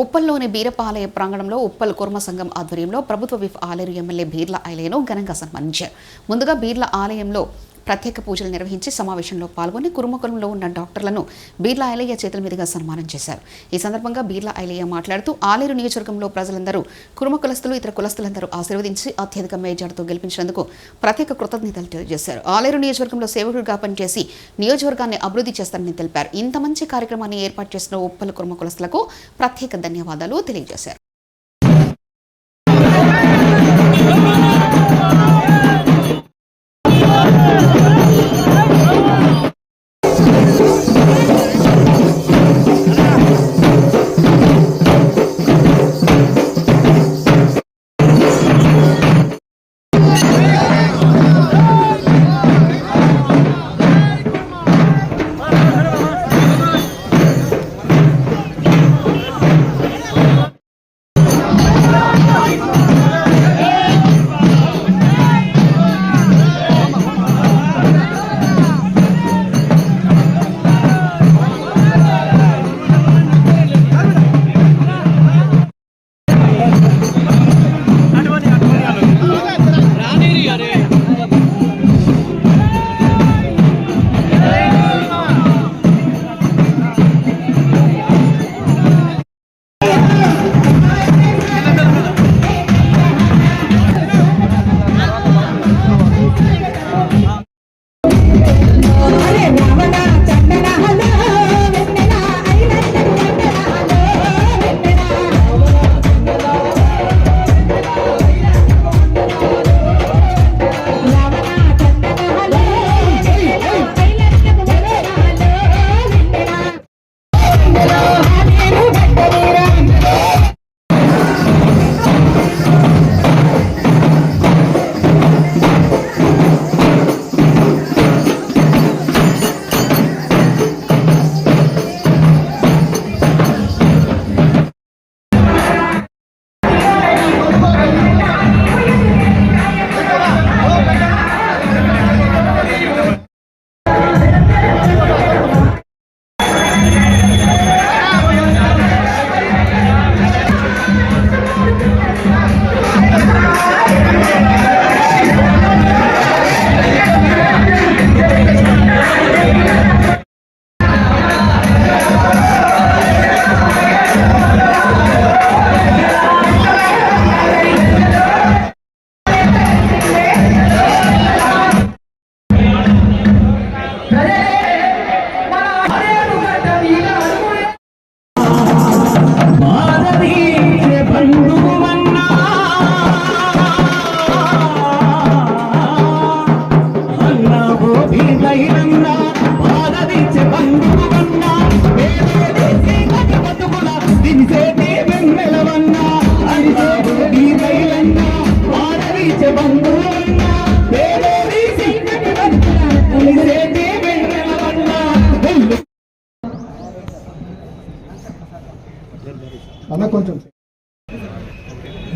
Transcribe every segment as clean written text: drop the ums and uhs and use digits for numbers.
ఉప్పల్లోని బీరపాలయ ప్రాంగణంలో ఉప్పల్ కుర్మ సంఘం ఆధ్వర్యంలో ప్రభుత్వ విప్ ఆలేరు ఎమ్మెల్యే బీర్ల ఐలయ్యను ఘనంగా సన్మానించారు. ముందుగా బీర్ల ఆలయంలో ప్రత్యేక పూజలు నిర్వహించి సమావేశంలో పాల్గొని కురుమకులంలో ఉన్న డాక్టర్లను బీర్ల ఐలయ్య చేతుల మీదుగా సన్మానం చేశారు. ఈ సందర్భంగా బీర్ల ఐలయ్య మాట్లాడుతూ ఆలేరు నియోజకవర్గంలో ప్రజలందరూ కురుమ కులస్తులు ఇతర కులస్తులందరూ ఆశీర్వదించి అత్యధిక మేజార్తో గెలిపించినందుకు ప్రత్యేక కృతజ్ఞతలు తెలియజేశారు. ఆలేరు నియోజకవర్గంలో సేవకుడిగా పనిచేసి నియోజకవర్గాన్ని అభివృద్ధి చేస్తారని తెలిపారు. ఇంత మంచి కార్యక్రమాన్ని ఏర్పాటు చేసిన ఉప్పల్ కురుమ కులస్తులకు ప్రత్యేక ధన్యవాదాలు తెలియజేశారు.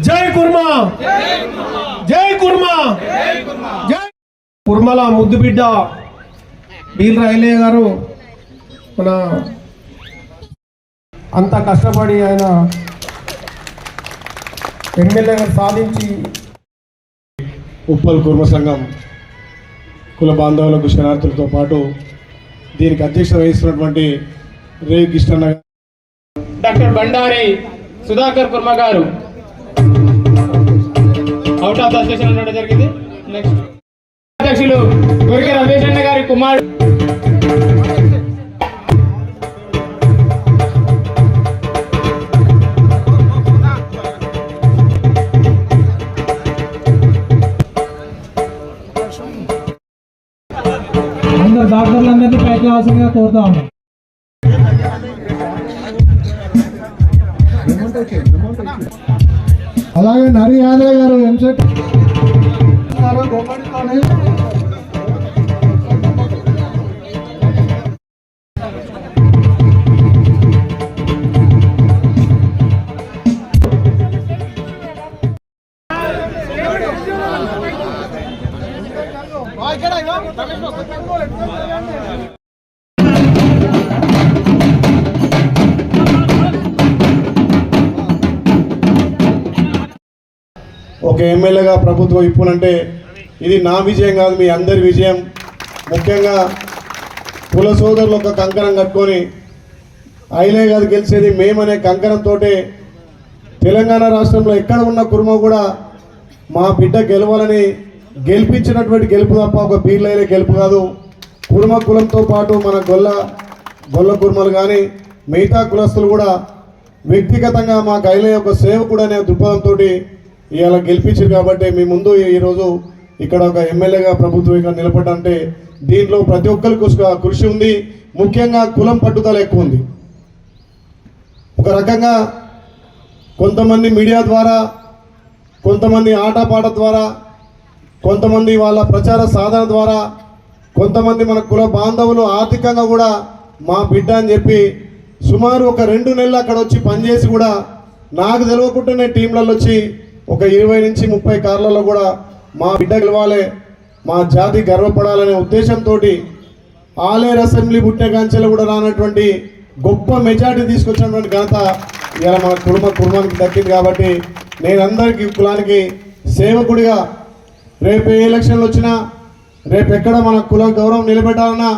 జై కుర్మా, జై కుర్మా, జై కుర్మల ముద్దు బిడ్డ బీర్ల ఐలయ్య గారు మన అంత కష్టపడి ఆయన ఎమ్మెల్యే సాధించి ఉప్పల్ కుర్మ సంఘం కుల బాంధవులకు శరణార్థులతో పాటు దీనికి అధ్యక్షత వహిస్తున్నటువంటి రే కిష్టన్న డాక్టర్ బండారి సుధాకర్ కుర్మ గారు అవుట్ ఆఫ్ ద స్టేషన్ ఉండడం జరిగింది. నెక్స్ట్ అధ్యక్షులు గురిక రమేష్ అన్న గారి కుమారుడు అందరు డాక్టర్లందరినీ పైకి రావాల్సిందిగా కోరుతా ఉన్నాం. అలాగే నరి యాదవ్ గారు ఎంసెట్ ఎమ్మెల్యేగా ప్రభుత్వం ఇప్పునంటే ఇది నా విజయం కాదు, మీ అందరి విజయం. ముఖ్యంగా కుల సోదరులు ఒక కంకణం కట్టుకొని అయిలే కాదు గెలిచేది మేమనే కంకణంతో తెలంగాణ రాష్ట్రంలో ఎక్కడ ఉన్న కుర్మ కూడా మా బిడ్డ గెలవాలని గెలిపించినటువంటి గెలుపు తప్ప ఒక బీర్లైలే గెలుపు కాదు. కులంతో పాటు మన గొల్ల కుర్మలు కానీ మిగతా కులస్తులు కూడా వ్యక్తిగతంగా మా గైలే ఒక సేవకుడు అనే దృక్పథంతో ఇవాళ గెలిపించారు. కాబట్టి మీ ముందు ఈరోజు ఇక్కడ ఒక ఎమ్మెల్యేగా ప్రభుత్వం ఇక్కడ నిలబడ్డంటే దీంట్లో ప్రతి ఒక్కరికి కృషి ఉంది. ముఖ్యంగా కులం పట్టుదల ఎక్కువ ఉంది. ఒక రకంగా కొంతమంది మీడియా ద్వారా, కొంతమంది ఆటపాట ద్వారా, కొంతమంది వాళ్ళ ప్రచార సాధన ద్వారా, కొంతమంది మన కుల బాంధవులు ఆర్థికంగా కూడా మా బిడ్డ అని చెప్పి సుమారు ఒక 2 నెలలు అక్కడ వచ్చి పనిచేసి కూడా నాకు తెలియకుండానే టీంలలో వచ్చి ఒక 20 నుంచి 30 కార్లలో కూడా మా బిడ్డ గెలవాలి, మా జాతి గర్వపడాలనే ఉద్దేశంతో ఆలేరు అసెంబ్లీ పుట్టిన కాంచెలు కూడా రానటువంటి గొప్ప మెజార్టీ తీసుకొచ్చినటువంటి ఘనత ఇలా మన కుటుంబానికి దక్కింది. కాబట్టి నేను అందరికీ కులానికి సేవకుడిగా రేపు ఏ ఎలక్షన్లు వచ్చినా, రేపు ఎక్కడ మన కుల గౌరవం నిలబెట్టాలన్నా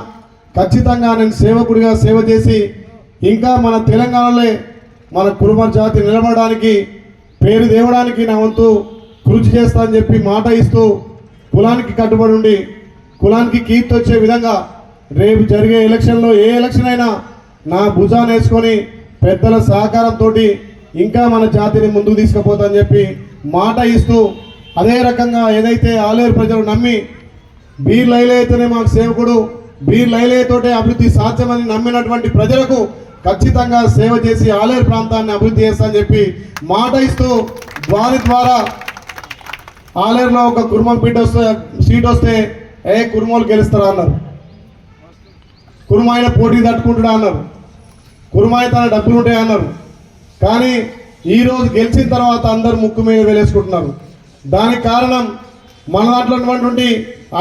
ఖచ్చితంగా నేను సేవకుడిగా సేవ చేసి ఇంకా మన తెలంగాణలో మన కురుమ జాతి నిలబడడానికి, పేరు తేవడానికి నా వంతు కృషి చేస్తా అని చెప్పి మాట ఇస్తూ కులానికి కట్టుబడి ఉండి కులానికి కీర్తి వచ్చే విధంగా రేపు జరిగే ఎలక్షన్లో ఏ ఎలక్షన్ అయినా నా భుజాన్ని వేసుకొని పెద్దల సహకారంతో ఇంకా మన జాతిని ముందుకు తీసుకుపోతా అని చెప్పి మాట ఇస్తూ, అదే రకంగా ఏదైతే ఆలేరు ప్రజలు నమ్మి బీర్ లైలే అయితేనే మాకు సేవకుడు, బీర్ లైలేతోటే అభివృద్ధి సాధ్యమని నమ్మినటువంటి ప్రజలకు ఖచ్చితంగా సేవ చేసి ఆలేరు ప్రాంతాన్ని అభివృద్ధి చేస్తా అని చెప్పి మాట ఇస్తూ వారి ద్వారా ఆలేరులో ఒక కుర్మ బిడ్డ సీట్ వస్తే కుర్మోలు గెలుస్తారా అన్నారు. కుర్మాయిన పోటీ తట్టుకుంటున్నా అన్నారు. కుర్మాయి తన డబ్బులు ఉంటాయి అన్నారు. కానీ ఈరోజు గెలిచిన తర్వాత అందరు ముక్కు మీద వేలేసుకుంటున్నారు. దానికి కారణం మన దాంట్లో ఉన్నటువంటి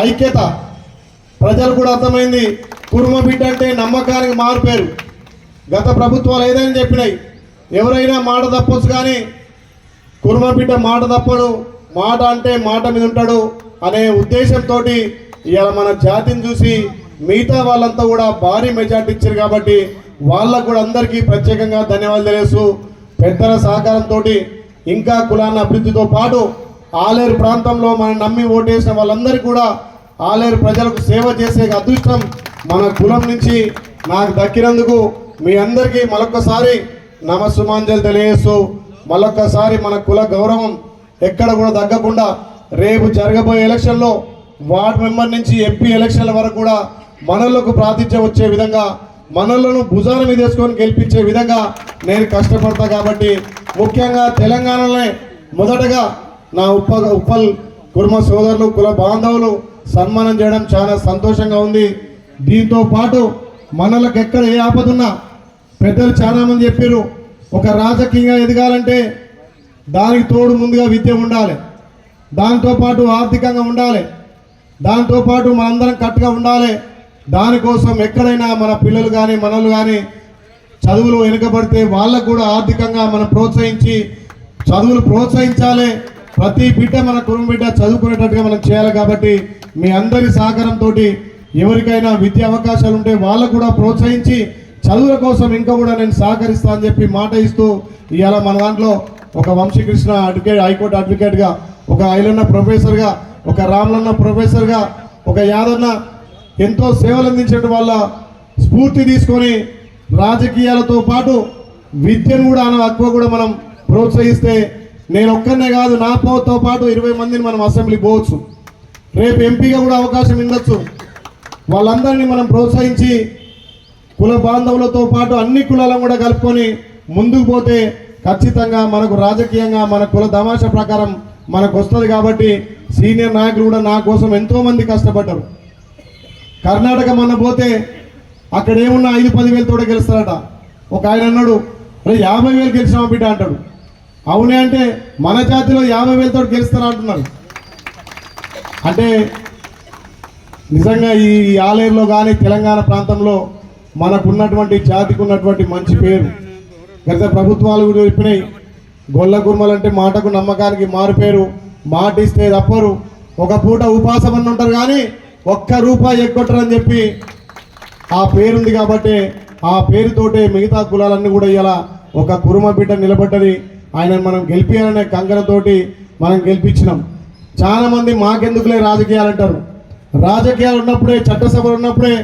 ఐక్యత. ప్రజలు కూడా అర్థమైంది కుర్మ బిడ్డ అంటే నమ్మకానికి మారిపోయారు. గత ప్రభుత్వాలు ఏదైనా చెప్పినాయి, ఎవరైనా మాట తప్పొచ్చు కానీ కుర్మ బిడ్డ మాట తప్పడు, మాట అంటే మాట మీద ఉంటాడు అనే ఉద్దేశంతో ఇవాళ మన జాతిని చూసి మిగతా వాళ్ళంతా కూడా భారీ మెజార్టీ ఇచ్చారు. కాబట్టి వాళ్ళకు కూడా అందరికీ ప్రత్యేకంగా ధన్యవాదాలు తెలియజేస్తూ పెద్దల సహకారంతో ఇంకా కులాన్ని అభివృద్ధితో పాటు ఆలేరు ప్రాంతంలో మనం నమ్మి ఓటేసిన వాళ్ళందరికీ కూడా ఆలేరు ప్రజలకు సేవ చేసే అదృష్టం మన కులం నుంచి నాకు దక్కినందుకు మీ అందరికీ మరొక్కసారి నమస్సుమాంజలు తెలియజేస్తూ మరొక్కసారి మన కుల గౌరవం ఎక్కడ కూడా తగ్గకుండా రేపు జరగబోయే ఎలక్షన్లో వార్డు మెంబర్ నుంచి ఎంపీ ఎలక్షన్ల వరకు కూడా మనలకు ప్రాతిథ్యం వచ్చే విధంగా, మనలను భుజాల మీద వేసుకొని గెలిపించే విధంగా నేను కష్టపడతా. కాబట్టి ముఖ్యంగా తెలంగాణలోనే మొదటగా నా ఉప్పల్ కుర్మ సోదరులు కుల బాంధవులు సన్మానం చేయడం చాలా సంతోషంగా ఉంది. దీంతో పాటు మనలకు ఎక్కడ ఏ ఆపదున్నా పెద్దలు చాలామంది చెప్పారు, ఒక రాజకీయంగా ఎదగాలంటే దానికి తోడు ముందుగా విద్య ఉండాలి, దాంతోపాటు ఆర్థికంగా ఉండాలి, దాంతోపాటు మనందరం కట్టుగా ఉండాలి. దానికోసం ఎక్కడైనా మన పిల్లలు కానీ మనలు కానీ చదువులు వెనుకబడితే వాళ్ళకు కూడా ఆర్థికంగా మనం ప్రోత్సహించి చదువులు ప్రోత్సహించాలి. ప్రతి బిడ్డ మన కుటుంబ బిడ్డ చదువుకునేటట్టుగా మనం చేయాలి. కాబట్టి మీ అందరి సహకారంతో ఎవరికైనా విద్యా అవకాశాలు ఉంటే వాళ్ళకు కూడా ప్రోత్సహించి చదువుల కోసం ఇంకా కూడా నేను సహకరిస్తా అని చెప్పి మాట ఇస్తూ ఇవాళ మన దాంట్లో ఒక వంశీకృష్ణ అడ్వకేట్, హైకోర్టు అడ్వకేట్గా, ఒక ఐలన్న ప్రొఫెసర్గా, ఒక రామ్లన్న ప్రొఫెసర్గా, ఒక యాదన్న ఎంతో సేవలు అందించడం వల్ల స్ఫూర్తి తీసుకొని రాజకీయాలతో పాటు విద్యను కూడా ఎక్కువ కూడా మనం ప్రోత్సహిస్తే నేను ఒక్కనే కాదు, నా పోతో పాటు 20 మందిని మనం అసెంబ్లీకి పోవచ్చు, రేపు ఎంపీగా కూడా అవకాశం ఉండొచ్చు. వాళ్ళందరినీ మనం ప్రోత్సహించి కుల బాంధవులతో పాటు అన్ని కులాలను కూడా కలుపుకొని ముందుకు పోతే ఖచ్చితంగా మనకు రాజకీయంగా మన కుల తమాషా ప్రకారం మనకు వస్తుంది. కాబట్టి సీనియర్ నాయకులు కూడా నా కోసం ఎంతోమంది కష్టపడ్డారు. కర్ణాటక మొన్న పోతే అక్కడ ఏమున్నా 5-10 వేలతో గెలుస్తారట. ఒక ఆయన అన్నాడు, అరే 50,000 గెలిచినామా బిడ్డ అంటాడు. అవునే అంటే మన జాతిలో 50,000తో గెలుస్తారా అంటున్నారు. అంటే నిజంగా ఈ ఆలేరులో కానీ తెలంగాణ ప్రాంతంలో మనకున్నటువంటి జాతికి ఉన్నటువంటి మంచి పేరు గత ప్రభుత్వాలు కూడా చెప్పినాయి. గొల్ల కుర్మలంటే మాటకు నమ్మకానికి మారుపేరు, మాటిస్తే తప్పరు. ఒక పూట ఉపాసం అని ఉంటారు కానీ ఒక్క రూపాయి ఎగ్గొట్టరని చెప్పి ఆ పేరుంది కాబట్టి ఆ పేరుతోటే మిగతా కులాలన్నీ కూడా ఇలా ఒక కురుమ బిడ్డ నిలబడ్డది. ఆయనను మనం గెలిపించాలనే కంకణతోటి మనం గెలిపించినాం. చాలామంది మాకెందుకులే రాజకీయాలు అంటారు. రాజకీయాలు ఉన్నప్పుడే, చట్టసభలు ఉన్నప్పుడే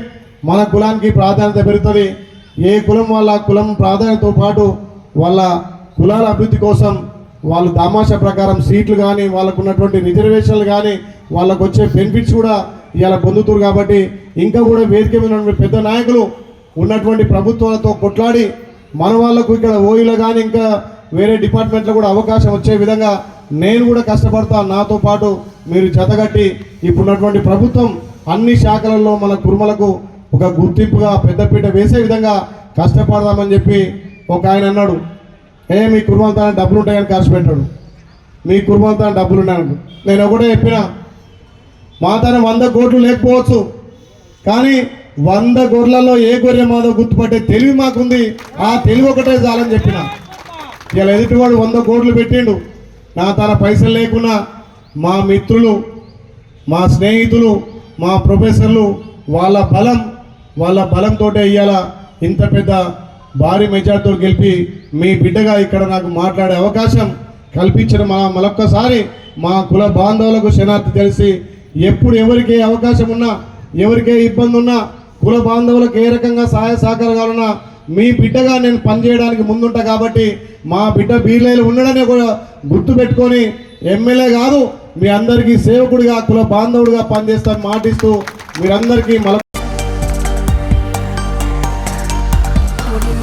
మన కులానికి ప్రాధాన్యత పెరుగుతుంది. ఏ కులం వాళ్ళ కులం ప్రాధాన్యతతో పాటు వాళ్ళ కులాల అభివృద్ధి కోసం వాళ్ళు దామాషా ప్రకారం సీట్లు కానీ, వాళ్ళకు ఉన్నటువంటి రిజర్వేషన్లు కానీ, వాళ్ళకు వచ్చే బెనిఫిట్స్ కూడా ఇలా పొందుతారు. కాబట్టి ఇంకా కూడా వేదిక మీద ఉన్నటువంటి పెద్ద నాయకులు ఉన్నటువంటి ప్రభుత్వాలతో కొట్లాడి మన వాళ్ళకు ఇక్కడ ఓయిలో కానీ ఇంకా వేరే డిపార్ట్మెంట్లో కూడా అవకాశం వచ్చే విధంగా నేను కూడా కష్టపడతాను. నాతో పాటు మీరు జతగట్టి ఇప్పుడున్నటువంటి ప్రభుత్వం అన్ని శాఖలలో మన కుర్మలకు ఒక గుర్తింపుగా పెద్దపీట వేసే విధంగా కష్టపడదామని చెప్పి ఒక ఆయన అన్నాడు. మీ కుర్మంతా డబ్బులు ఉంటాయని ఖర్చు పెట్టాడు. మీ కుర్మంతా డబ్బులు ఉన్నాయని నేను ఒకటే చెప్పినా, మా తన 100 కోట్లు లేకపోవచ్చు కానీ 100 గొర్రెలలో ఏ గొర్రె మాదో గుర్తుపట్టే తెలివి మాకుంది. ఆ తెలివి ఒకటే చాలని చెప్పిన. ఇలా ఎదుటివాడు 100 కోట్లు పెట్టిండు. నా తన పైసలు లేకున్నా మా మిత్రులు, మా స్నేహితులు, మా ప్రొఫెసర్లు వాళ్ళ బలంతో ఇవాళ ఇంత పెద్ద భారీ మెజార్టీతో గెలిపి మీ బిడ్డగా ఇక్కడ నాకు మాట్లాడే అవకాశం కల్పించిన మరొక్కసారి మా కుల బాంధవులకు శనార్థి తెలిసి ఎప్పుడు ఎవరికి ఏ అవకాశం ఉన్నా, ఎవరికే ఇబ్బంది ఉన్నా, కుల బాంధవులకు ఏ రకంగా సహాయ సహకారాలున్నా మీ బిడ్డగా నేను పనిచేయడానికి ముందుంటా. కాబట్టి మా బిడ్డ బీర్లేలు ఉండడనే కూడా గుర్తు పెట్టుకొని ఎమ్మెల్యే కాదు మీ అందరికీ సేవకుడిగా, కుల బాంధవుడిగా పనిచేస్తాను మాటిస్తూ మీరందరికీ